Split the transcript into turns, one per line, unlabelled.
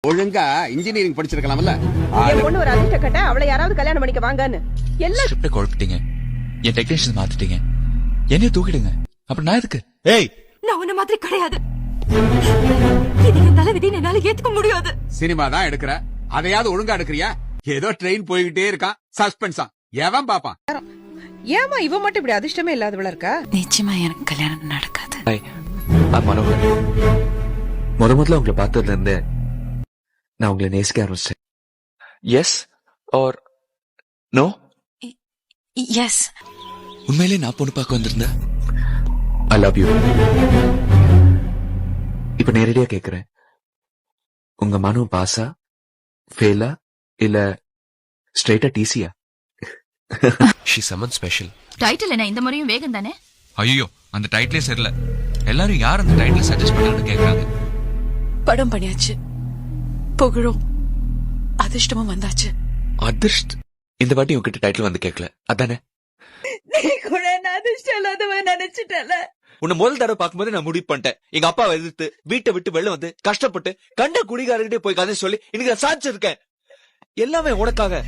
ஒழுங்கா இன்ஜினியரிங் படிச்சிருக்கலாம்ல.
என் பொண்ணு ஒரு அதிர்ஷ்ட கட்ட அவளை யாராவது கல்யாணம் பண்ணிக்க வாங்கன்னு எல்லாம்
ஸ்கிரிப்ட குழப்பிட்டீங்க. என் டெக்னீஷியன் மாத்திட்டீங்க. என்னைய தூக்கிடுங்க. அப்புறம் நான் எதுக்கு?
ஏய்,
நான் உன்ன மாதிரி கிடையாது. இது என் தலைவிதின்னு என்னால ஏத்துக்க முடியாது.
சினிமா தான் எடுக்கிற, அதையாவது ஒழுங்கா எடுக்கிறியா? ஏதோ ட்ரெயின் போய்கிட்டே இருக்கான், சஸ்பென்ஸா. எவன் பாப்பான்?
ஏமா இவ மட்டும் இப்படி அதிர்ஷ்டமே இல்லாதவளா இருக்கா?
நிச்சயமா எனக்கு கல்யாணம் நடக்காது.
மனோகர், முதல்ல உங்களை பார்த்ததுல இருந்து நான் உங்களை நேசிக்க ஆரம்பிச்சேன். Yes or no?
எஸ்.
உண்மையிலே நான் பொண்ணு பார்க்க வந்திருந்தேன்.
I love you. இப்ப நேரடியா கேக்குறேன், உங்க மனு பாஸா, ஃபெயிலா, இல்ல ஸ்ட்ரைட்டா டிசியா?
She's someone special.
டைட்டில் என்ன இந்த முறையும் வேகம் தானே?
ஐயோ, அந்த டைட்டிலே சரியில்லை. எல்லாரும் யார் அந்த டைட்டில் சஜஸ்ட் பண்ணாங்கன்னு கேக்குறாங்க.
படம் பண்ணியாச்சு, புகழும் அதிர்ஷ்டமும் வந்தாச்சு.
அதிர்ஷ்ட் இந்த வாட்டி உங்ககிட்ட டைட்டில் வந்து கேட்கல, அதானே?
நீ கூட நான் அதிர்ஷ்டம் இல்லாதவன் நினைச்சிட்டல.
உன்னை முதல் தடவை பார்க்கும்போது நான் முடிவு பண்ணிட்டேன், எங்க அப்பாவை எதிர்த்து வீட்டை விட்டு வெளில வந்து கஷ்டப்பட்டு கண்ட குடிகாரர்கிட்டே போய் கதை சொல்லி இன்னைக்கு நான் சாதிச்சிருக்கேன். எல்லாமே உனக்காக.